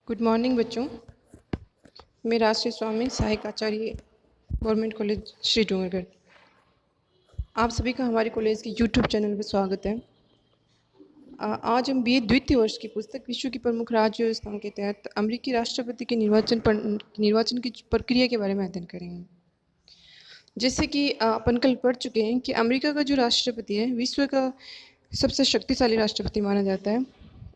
Good morning बच्चों। मैं राष्ट्रीय स्वामी सहायक आचार्य गवर्नमेंट कॉलेज श्री डूंगरगढ़। आप सभी का हमारे कॉलेज के यूट्यूब चैनल पर स्वागत है। आज हम बीए द्वितीय वर्ष की पुस्तक विश्व की प्रमुख राज्य व्यवस्थाओं के तहत अमेरिकी राष्ट्रपति के निर्वाचन की प्रक्रिया के बारे में अध्ययन करेंगे। जैसे कि अपन कल पढ़ चुके हैं कि अमेरिका का जो राष्ट्रपति है विश्व का सबसे शक्तिशाली राष्ट्रपति माना जाता है।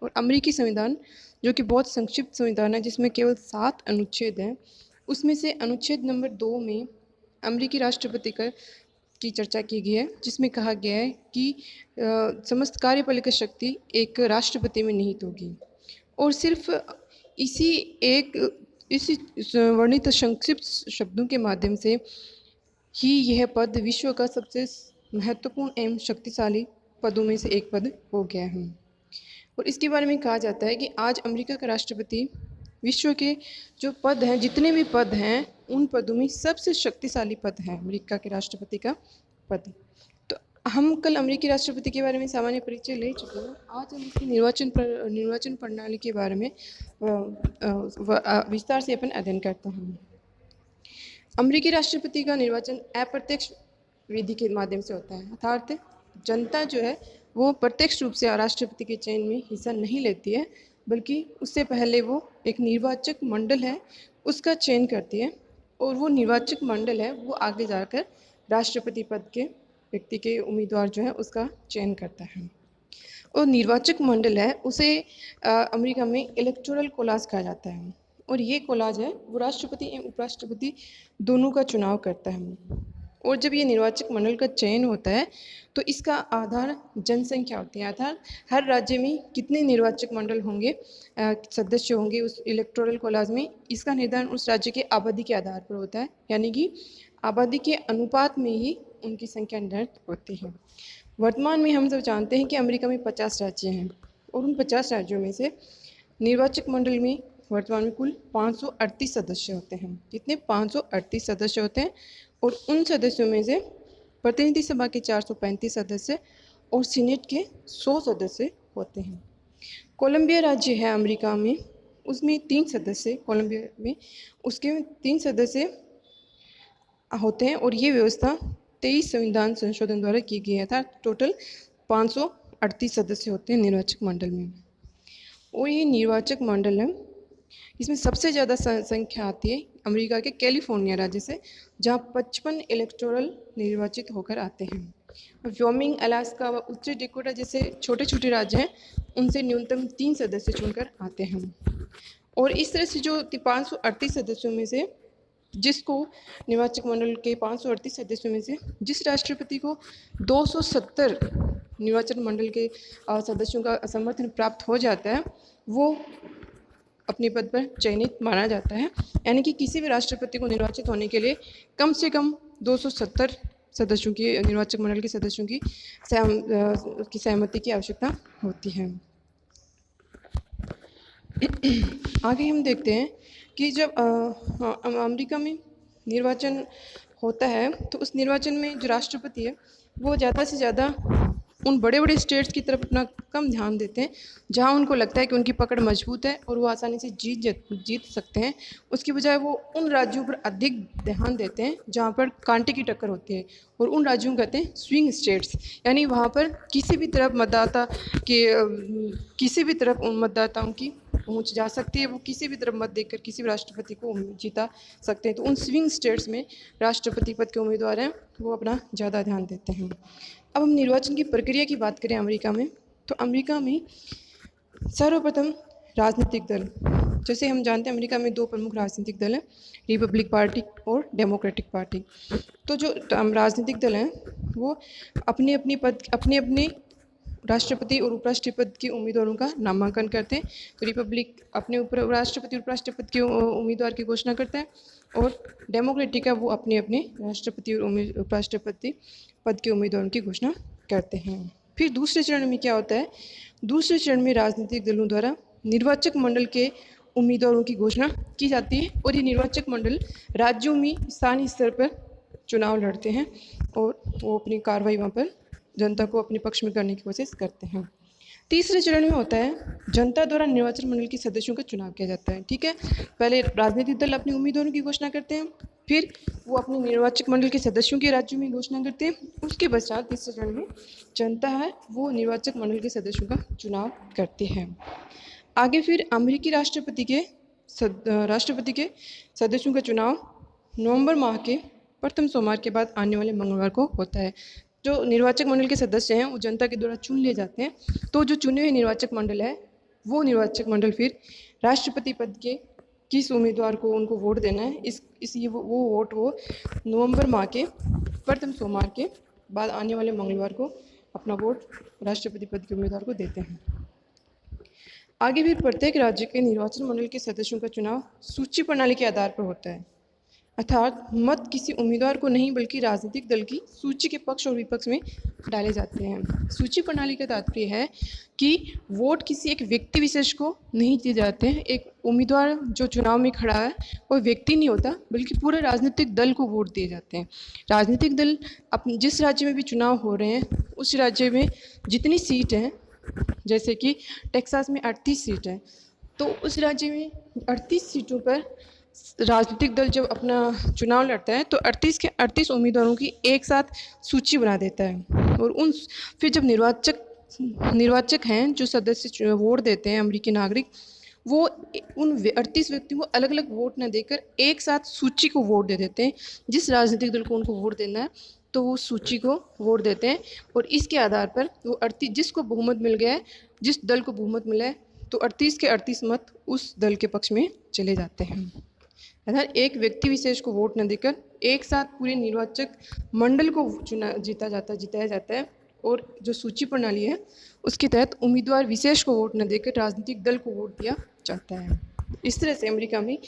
और अमेरिकी संविधान जो कि बहुत संक्षिप्त संविधान है जिसमें केवल 7 अनुच्छेद हैं, उसमें से अनुच्छेद नंबर 2 में अमेरिकी राष्ट्रपति की चर्चा की गई है, जिसमें कहा गया है कि समस्त कार्यपालिका शक्ति एक राष्ट्रपति में निहित होगी और सिर्फ इसी वर्णित संक्षिप्त शब्दों के माध्यम से ही यह पद विश्व का सबसे महत्वपूर्ण एवं शक्तिशाली पदों में से एक पद हो गया है। और इसके बारे में कहा जाता है कि आज अमेरिका का राष्ट्रपति विश्व के जो पद हैं, जितने भी पद हैं, उन पदों में सबसे शक्तिशाली पद है अमेरिका के राष्ट्रपति का पद। तो हम कल अमेरिकी राष्ट्रपति के बारे में सामान्य परिचय ले चुके हैं। आज हम इसकी निर्वाचन प्रणाली के बारे में विस्तार से अपन अध्ययन करते हैं। अमेरिकी राष्ट्रपति का निर्वाचन अप्रत्यक्ष विधि के माध्यम से होता है, अर्थात जनता जो है वो प्रत्यक्ष रूप से राष्ट्रपति के चयन में हिस्सा नहीं लेती है, बल्कि उससे पहले वो एक निर्वाचक मंडल है उसका चयन करती है और वो निर्वाचक मंडल है वो आगे जाकर राष्ट्रपति पद के व्यक्ति के उम्मीदवार जो है उसका चयन करता है। और निर्वाचक मंडल है उसे अमेरिका में इलेक्टोरल कॉलेज कहा जाता है और ये कॉलेज है वो राष्ट्रपति एवं उपराष्ट्रपति दोनों का चुनाव करता है। और जब ये निर्वाचक मंडल का चयन होता है तो इसका आधार जनसंख्या होती है, अर्थात हर राज्य में कितने निर्वाचक मंडल होंगे, सदस्य होंगे उस इलेक्टोरल कॉलेज में, इसका निर्धारण उस राज्य के आबादी के आधार पर होता है, यानी कि आबादी के अनुपात में ही उनकी संख्या निर्धारित होती है। वर्तमान में हम सब जानते हैं कि अमेरिका में 50 राज्य हैं और उन 50 राज्यों में से निर्वाचक मंडल में वर्तमान में कुल 538 सदस्य होते हैं। कितने? 538 सदस्य होते हैं और उन सदस्यों में से प्रतिनिधि सभा के 435 सदस्य और सीनेट के 100 सदस्य होते हैं। कोलंबिया राज्य है अमेरिका में, उसमें 3 सदस्य, कोलंबिया में उसके 3 सदस्य होते हैं और ये व्यवस्था 23 संविधान संशोधन द्वारा की गई है, अर्थात टोटल 538 सदस्य होते हैं निर्वाचक मंडल में। और ये निर्वाचक मंडल है, इसमें सबसे ज़्यादा संख्या आती है अमेरिका के कैलिफोर्निया राज्य से, जहाँ 55 इलेक्टोरल निर्वाचित होकर आते हैं। व्योमिंग, अलास्का व उत्तरी डेकोटा जैसे छोटे छोटे राज्य हैं उनसे न्यूनतम 3 सदस्य चुनकर आते हैं। और इस तरह से जो 538 सदस्यों में से जिसको निर्वाचक मंडल के 538 सदस्यों में से जिस राष्ट्रपति को 270 निर्वाचन मंडल के सदस्यों का समर्थन प्राप्त हो जाता है वो अपने पद पर चयनित माना जाता है, यानी कि किसी भी राष्ट्रपति को निर्वाचित होने के लिए कम से कम 270 सदस्यों की, निर्वाचक मंडल के सदस्यों की सहमति की आवश्यकता होती है। आगे हम देखते हैं कि जब अमेरिका में निर्वाचन होता है तो उस निर्वाचन में जो राष्ट्रपति है वो ज़्यादा से ज़्यादा उन बड़े बड़े स्टेट्स की तरफ अपना कम ध्यान देते हैं जहां उनको लगता है कि उनकी पकड़ मजबूत है और वो आसानी से जीत सकते हैं। उसकी बजाय वो उन राज्यों पर अधिक ध्यान देते हैं जहां पर कांटे की टक्कर होती है और उन राज्यों को कहते हैं स्विंग स्टेट्स, यानी वहां पर किसी भी तरफ मतदाताओं की पहुंच जा सकती है, वो किसी भी तरफ मत देकर किसी भी राष्ट्रपति को जीता सकते हैं। तो उन स्विंग स्टेट्स में राष्ट्रपति पद के उम्मीदवार हैं वो अपना ज़्यादा ध्यान देते हैं। अब हम निर्वाचन की प्रक्रिया की बात करें अमेरिका में, तो अमेरिका में सर्वप्रथम राजनीतिक दल, जैसे हम जानते हैं अमेरिका में 2 प्रमुख राजनीतिक दल हैं, रिपब्लिक पार्टी और डेमोक्रेटिक पार्टी। तो जो राजनीतिक दल हैं वो अपने अपने राष्ट्रपति और उपराष्ट्रपति के उम्मीदवारों का नामांकन करते हैं। तो रिपब्लिक अपने राष्ट्रपति और उपराष्ट्रपति के उम्मीदवार की घोषणा करता है और डेमोक्रेटिक का वो अपने राष्ट्रपति और उपराष्ट्रपति पद के उम्मीदवारों की घोषणा करते हैं। फिर दूसरे चरण में क्या होता है? दूसरे चरण में राजनीतिक दलों द्वारा निर्वाचक मंडल के उम्मीदवारों की घोषणा की जाती है और ये निर्वाचक मंडल राज्यों में स्थानीय स्तर पर चुनाव लड़ते हैं और वो अपनी कार्रवाई वहाँ पर जनता को अपने पक्ष में करने की कोशिश करते हैं। तीसरे चरण में होता है जनता द्वारा निर्वाचन मंडल के सदस्यों का चुनाव किया जाता है। ठीक है, पहले राजनीतिक दल अपने उम्मीदवारों की घोषणा करते हैं, फिर वो अपने निर्वाचक मंडल के सदस्यों के राज्यों में घोषणा करते हैं। उसके पश्चात तीसरे चरण में जनता है वो निर्वाचक मंडल के सदस्यों का चुनाव करती है। आगे फिर अमेरिकी राष्ट्रपति के सदस्यों का चुनाव नवंबर माह के प्रथम सोमवार के बाद आने वाले मंगलवार को होता है। जो निर्वाचक मंडल के सदस्य हैं वो जनता के द्वारा चुन लिए जाते हैं। तो जो चुने हुए निर्वाचक मंडल है वो निर्वाचक मंडल फिर राष्ट्रपति पद के किस उम्मीदवार को उनको वोट देना है, वो वोट वो नवंबर माह के प्रथम सोमवार के बाद आने वाले मंगलवार को अपना वोट राष्ट्रपति पद के उम्मीदवार को देते हैं। आगे भी प्रत्येक राज्य के निर्वाचन मंडल के सदस्यों का चुनाव सूची प्रणाली के आधार पर होता है, अर्थात मत किसी उम्मीदवार को नहीं बल्कि राजनीतिक दल की सूची के पक्ष और विपक्ष में डाले जाते हैं। सूची प्रणाली का तात्पर्य है कि वोट किसी एक व्यक्ति विशेष को नहीं दिए जाते हैं। एक उम्मीदवार जो चुनाव में खड़ा है वो व्यक्ति नहीं होता बल्कि पूरे राजनीतिक दल को वोट दिए जाते हैं। राजनीतिक दल अपने जिस राज्य में भी चुनाव हो रहे हैं उस राज्य में जितनी सीट हैं, जैसे कि टेक्सास में 38 सीट है, तो उस राज्य में 38 सीटों पर राजनीतिक दल जब अपना चुनाव लड़ता है तो 38 के 38 उम्मीदवारों की एक साथ सूची बना देता है। और फिर जब निर्वाचक हैं जो सदस्य वोट देते हैं अमेरिकी नागरिक, वो उन 38 व्यक्तियों को अलग अलग वोट न देकर एक साथ सूची को वोट दे देते हैं। जिस राजनीतिक दल को उनको वोट देना है तो वो सूची को वोट देते हैं और इसके आधार पर वो 38 जिसको बहुमत मिल गया है, जिस दल को बहुमत मिला है, तो 38 के 38 मत उस दल के पक्ष में चले जाते हैं। अर्थात एक व्यक्ति विशेष को वोट न देकर एक साथ पूरे निर्वाचक मंडल को जिताया जाता है। और जो सूची प्रणाली है उसके तहत उम्मीदवार विशेष को वोट न देकर राजनीतिक दल को वोट दिया जाता है। इस तरह से अमेरिका में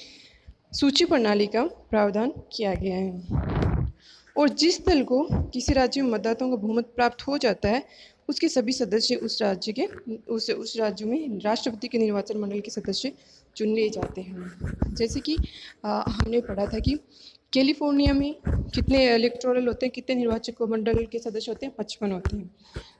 सूची प्रणाली का प्रावधान किया गया है। और जिस दल को किसी राज्य में मतदाताओं का बहुमत प्राप्त हो जाता है उसके सभी सदस्य उस राज्य में राष्ट्रपति के निर्वाचन मंडल के सदस्य चुन लिए जाते हैं। जैसे कि हमने पढ़ा था कि कैलिफोर्निया में कितने इलेक्टोरल होते हैं, कितने निर्वाचक मंडल के सदस्य होते हैं, 55 होते हैं।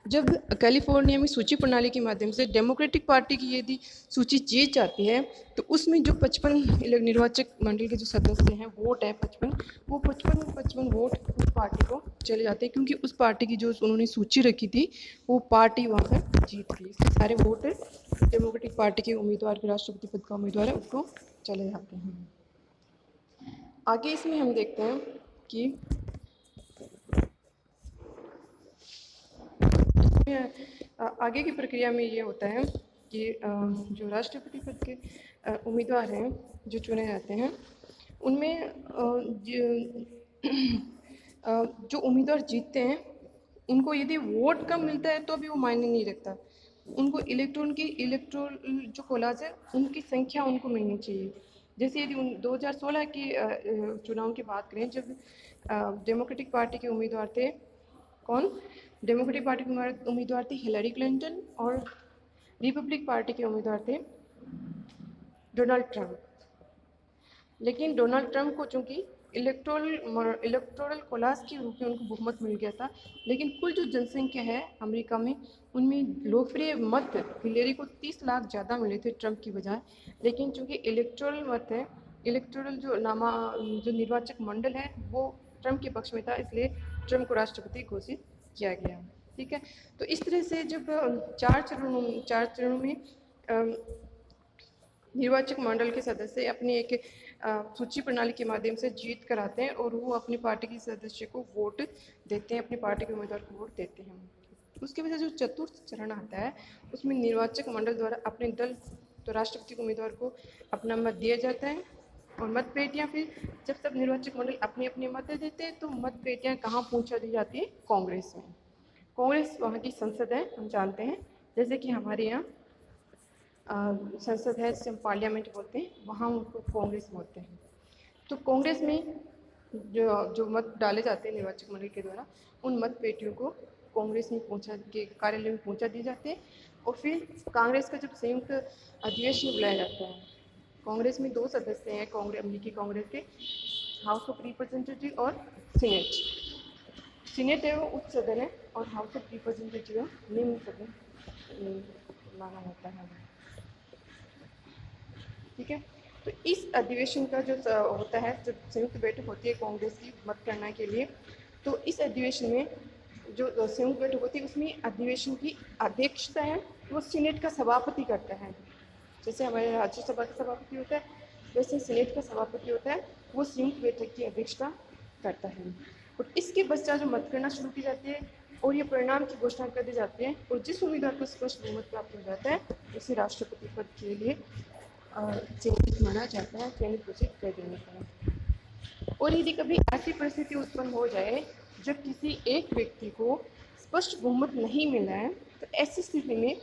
जब कैलिफोर्निया में सूची प्रणाली के माध्यम से डेमोक्रेटिक पार्टी की यदि सूची जीत जाती है तो उसमें जो 55 निर्वाचक मंडल के जो सदस्य हैं, वोट है 55, वो 55 वोट उस पार्टी को चले जाते हैं, क्योंकि उस पार्टी की जो उन्होंने सूची रखी थी वो पार्टी वहाँ पर जीत गई। सारे वोट डेमोक्रेटिक पार्टी के उम्मीदवार के राष्ट्रपति पद का उम्मीदवार है उसको चले जाते हैं। आगे इसमें हम देखते हैं कि आगे की प्रक्रिया में ये होता है कि जो राष्ट्रपति पद के उम्मीदवार हैं जो चुने जाते हैं उनमें जो उम्मीदवार जीतते हैं उनको यदि वोट कम मिलता है तो भी वो मायने नहीं रखता। उनको इलेक्टोरल जो कोलाज है उनकी संख्या उनको मिलनी चाहिए। जैसे यदि 2016 के चुनाव की बात करें, जब डेमोक्रेटिक पार्टी के उम्मीदवार थे डेमोक्रेटिक पार्टी के उम्मीदवार थे हिलरी क्लिंटन और रिपब्लिक पार्टी के उम्मीदवार थे डोनाल्ड ट्रंप। लेकिन डोनाल्ड ट्रंप को चूँकि इलेक्टोरल कोलाज के रूप में उनको बहुमत मिल गया था, लेकिन कुल जो जनसंख्या है अमेरिका में उनमें लोकप्रिय मत हिलरी को 30 लाख ज़्यादा मिले थे ट्रंप की बजाय। लेकिन चूँकि इलेक्टोरल मत है, इलेक्टोरल जो निर्वाचक मंडल है वो ट्रंप के पक्ष में था, इसलिए ट्रंप को राष्ट्रपति घोषित किया गया। ठीक है, तो इस तरह से जब 4 चरणों में निर्वाचक मंडल के सदस्य अपनी एक सूची प्रणाली के माध्यम से जीत कर आते हैं और वो अपनी पार्टी के सदस्य को वोट देते हैं, अपनी पार्टी के उम्मीदवार को वोट देते हैं। उसके बाद जो चतुर्थ चरण आता है उसमें निर्वाचक मंडल द्वारा अपने दल तो राष्ट्रपति के उम्मीदवार को अपना मत दिया जाता है और मत पेटियाँ फिर जब सब निर्वाचक मंडल अपने अपने मत देते हैं तो मत पेटियाँ कहाँ पहुँचा दी जाती है? कांग्रेस में। कांग्रेस वहाँ की संसद है, हम जानते हैं, जैसे कि हमारे यहाँ संसद है जिसे हम पार्लियामेंट बोलते हैं, वहाँ उनको कांग्रेस बोलते हैं। तो कांग्रेस में जो मत डाले जाते हैं निर्वाचक मंडल के द्वारा उन मत पेटियों को कांग्रेस में कार्यालय में पहुँचा दिए जाते हैं और फिर कांग्रेस का जब संयुक्त अधिवेशन बुलाया जाता है। कांग्रेस में 2 सदस्य हैं अमेरिकी कांग्रेस के, हाउस ऑफ रिप्रेजेंटेटिव और सीनेट है वो उच्च सदन है और हाउस ऑफ रिप्रेजेंटेटिव है निम्न सदन। बुलाना होता है। ठीक है, तो इस अधिवेशन का जो होता है, जब संयुक्त बैठक होती है कांग्रेस की मतगणना के लिए, तो इस अधिवेशन में जो संयुक्त बैठक होती है उसमें अधिवेशन की अध्यक्षता है वो सीनेट का सभापति करता है। जैसे हमारे राज्यसभा का सभापति होता है वैसे सीनेट का सभापति होता है, वो संयुक्त बैठक की अध्यक्षता करता है। और इसके पश्चात जो मतगणना शुरू की जाती है और ये परिणाम की घोषणा कर दी जाती है, और जिस उम्मीदवार को स्पष्ट बहुमत प्राप्त हो जाता है उसे राष्ट्रपति पद के लिए चयनित माना जाता है, चयनित घोषित कर देने का। और यदि कभी ऐसी परिस्थिति उत्पन्न हो जाए जब किसी एक व्यक्ति को स्पष्ट बहुमत नहीं मिला है, तो ऐसी स्थिति में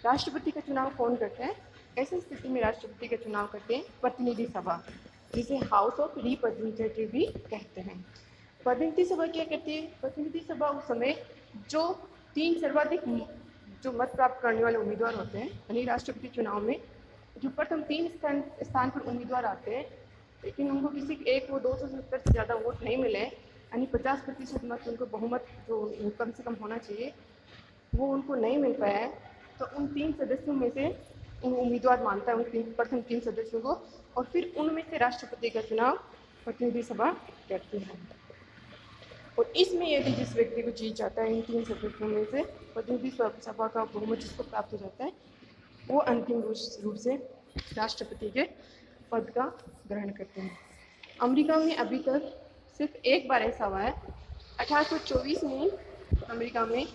राष्ट्रपति का चुनाव कौन करता है? ऐसी स्थिति में राष्ट्रपति का चुनाव करते हैं प्रतिनिधि सभा, जिसे हाउस ऑफ रिप्रेजेंटेटिव भी कहते हैं। प्रतिनिधि सभा क्या करती है? प्रतिनिधि सभा उस समय जो 3 सर्वाधिक जो मत प्राप्त करने वाले उम्मीदवार होते हैं, यानी राष्ट्रपति चुनाव में जो प्रथम 3 स्थान पर उम्मीदवार आते हैं, लेकिन उनको किसी एक वो 270 से ज़्यादा वोट नहीं मिले, यानी 50% मत उनको बहुमत जो कम से कम होना चाहिए वो उनको नहीं मिल पाया है, तो उन 3 सदस्यों में से उन उम्मीदवार मानता है उन प्रथम 3 सदस्यों को, और फिर उनमें से राष्ट्रपति का चुनाव प्रतिनिधि सभा करती है। और इसमें यदि जिस व्यक्ति को जीत जाता है इन 3 सदस्यों में से प्रतिनिधि सभा का बहुमत जिसको प्राप्त हो जाता है, वो अंतिम रूप से राष्ट्रपति के पद का ग्रहण करते हैं। अमेरिका में अभी तक सिर्फ एक बार ऐसा हुआ है, 1824 में अमेरिका में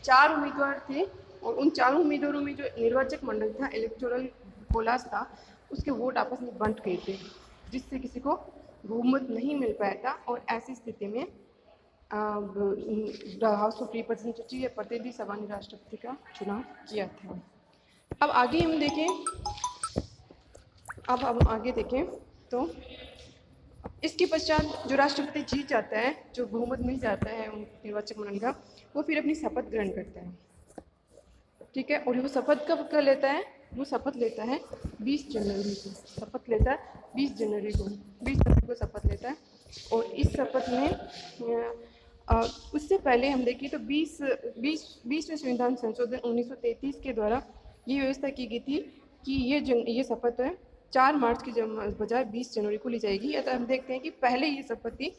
4 उम्मीदवार थे, और उन 4 उम्मीदवारों में जो निर्वाचक मंडल था, इलेक्टोरल कॉलेज था, उसके वोट आपस में बंट गए थे, जिससे किसी को बहुमत नहीं मिल पाया था। और ऐसी स्थिति में हाउस ऑफ रिप्रेजेंटेटिव या प्रतिनिधि सभा ने राष्ट्रपति का चुनाव किया था। अब आगे हम देखें तो इसके पश्चात जो राष्ट्रपति जीत जाता है, जो बहुमत मिल जाता है उन निर्वाचक मंडल का, वो फिर अपनी शपथ ग्रहण करता है। ठीक है, और वो शपथ कब कर लेता है? वो शपथ लेता है 20 जनवरी को, शपथ लेता है 20 जनवरी को शपथ लेता है। और इस शपथ में उससे पहले हम देखें तो 20वें संविधान संशोधन 1933 के द्वारा ये व्यवस्था की गई थी कि ये शपथ है 4 मार्च की बजाय 20 जनवरी को ली जाएगी। या तो हम देखते हैं कि पहले ये शपथ थी,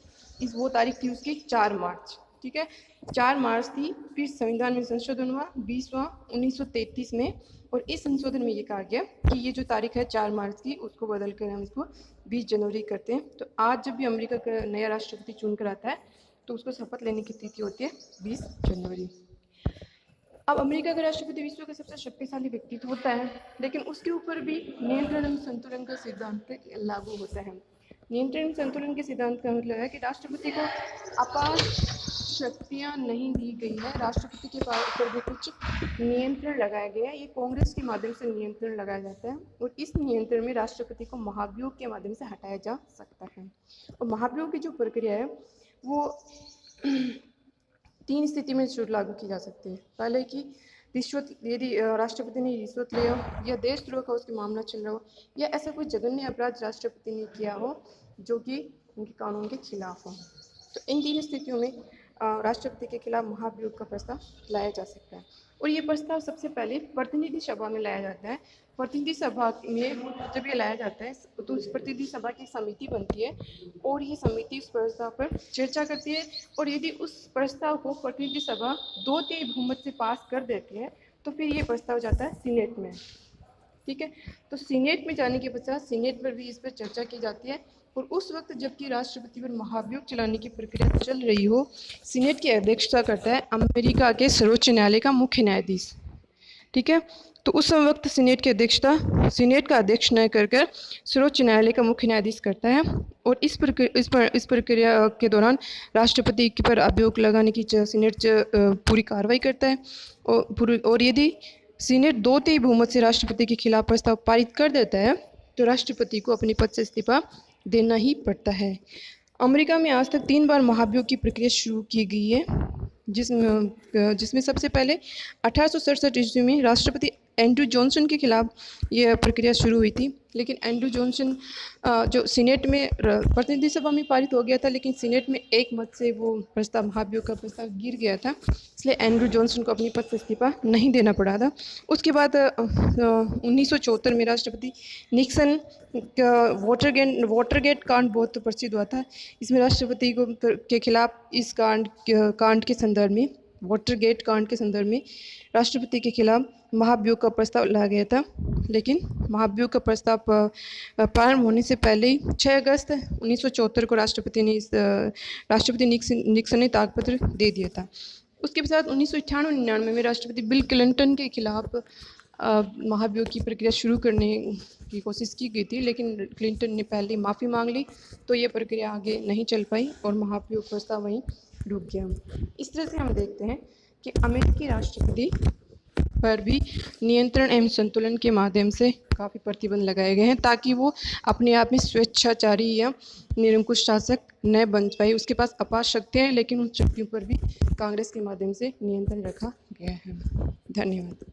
वो तारीख थी उसकी 4 मार्च। ठीक है, 4 मार्च थी, फिर संविधान में संशोधन हुआ 1933 में, और इस संशोधन में ये कहा गया कि ये जो तारीख है 4 मार्च की, उसको बदल कर हम इसको 20 जनवरी करते हैं। तो आज जब भी अमेरिका का नया राष्ट्रपति चुन कर आता है तो उसको शपथ लेने की तिथि होती है 20 जनवरी। अब अमेरिका का राष्ट्रपति विश्व का सबसे शक्तिशाली व्यक्तित्व होता है, लेकिन उसके ऊपर भी नियंत्रण एवं संतुलन का सिद्धांत लागू होता है। नियंत्रण संतुलन के सिद्धांत का मतलब है कि राष्ट्रपति को अपार शक्तियां नहीं दी गई है, राष्ट्रपति के ऊपर भी कुछ नियंत्रण लगाया गया है। ये कांग्रेस के माध्यम से नियंत्रण लगाया जाता है, और इस नियंत्रण में राष्ट्रपति को महाभियोग के माध्यम से हटाया जा सकता है। और महाभियोग की जो प्रक्रिया है वो 3 स्थिति में लागू की जा सकती है। पहले कि रिश्वत, यदि राष्ट्रपति ने रिश्वत लिया, या देशद्रोह का उसके मामला चल रहा हो, या ऐसा कोई जघन्य अपराध राष्ट्रपति ने किया हो जो कि उनके कानून के खिलाफ हो, तो इन 3 स्थितियों में राष्ट्रपति के खिलाफ महाभियोग का प्रस्ताव लाया जा सकता है। और ये प्रस्ताव सबसे पहले प्रतिनिधि सभा में लाया जाता है। प्रतिनिधि सभा में जब ये लाया जाता है तो उस प्रतिनिधि सभा की समिति बनती है, और ये समिति उस प्रस्ताव पर चर्चा करती है, और यदि उस प्रस्ताव को प्रतिनिधि सभा 2/3 बहुमत से पास कर देती है तो फिर ये प्रस्ताव जाता है सीनेट में। ठीक है, तो सीनेट में जाने के पश्चात सीनेट पर भी इस पर चर्चा की जाती है, और उस वक्त जबकि राष्ट्रपति पर महाभियोग चलाने की प्रक्रिया चल रही हो, सीनेट की अध्यक्षता करता है अमेरिका के सर्वोच्च न्यायालय का मुख्य न्यायाधीश। ठीक है, तो उस वक्त सीनेट की अध्यक्षता सीनेट का अध्यक्ष न कर सर्वोच्च न्यायालय का मुख्य न्यायाधीश करता है, और इस प्रक्रिया के दौरान राष्ट्रपति पर अभियोग लगाने की सीनेट पूरी कार्रवाई करता है, और यदि सीनेट 2/3 बहुमत से राष्ट्रपति के खिलाफ प्रस्ताव पारित कर देता है तो राष्ट्रपति को अपने पद से इस्तीफा देना ही पड़ता है। अमेरिका में आज तक 3 बार महाभियोग की प्रक्रिया शुरू की गई है, जिसमें सबसे पहले 1867 ईस्वी में राष्ट्रपति एंड्रू जॉनसन के खिलाफ यह प्रक्रिया शुरू हुई थी, लेकिन एंड्रू जॉनसन जो सीनेट में प्रतिनिधि सभा में पारित हो गया था, लेकिन सीनेट में एक मत से वो प्रस्ताव, महाभियोग का प्रस्ताव गिर गया था, इसलिए एंड्रू जॉनसन को अपनी पद से इस्तीफा नहीं देना पड़ा था। उसके बाद 1974 में राष्ट्रपति निक्सन का वाटरगेट कांड बहुत प्रसिद्ध हुआ था। इसमें राष्ट्रपति को के खिलाफ इस कांड के संदर्भ में, वाटरगेट कांड के संदर्भ में राष्ट्रपति के खिलाफ महाभियोग का प्रस्ताव लाया गया था, लेकिन महाभियोग का प्रस्ताव प्रारंभ होने से पहले ही 6 अगस्त 1974 को राष्ट्रपति निक्सन ने त्यागपत्र दे दिया था। उसके बाद 1998-99 में राष्ट्रपति बिल क्लिंटन के खिलाफ महाभियोग की प्रक्रिया शुरू करने की कोशिश की गई थी, लेकिन क्लिंटन ने पहले माफ़ी मांग ली, तो ये प्रक्रिया आगे नहीं चल पाई और महाभियोग प्रस्ताव वहीं रुक गया। इस तरह से हम देखते हैं कि अमेरिकी राष्ट्रपति पर भी नियंत्रण एवं संतुलन के माध्यम से काफ़ी प्रतिबंध लगाए गए हैं, ताकि वो अपने आप में स्वेच्छाचारी या निरंकुश शासक न बन पाए। उसके पास अपार शक्तियाँ हैं, लेकिन उन शक्तियों पर भी कांग्रेस के माध्यम से नियंत्रण रखा गया है। धन्यवाद।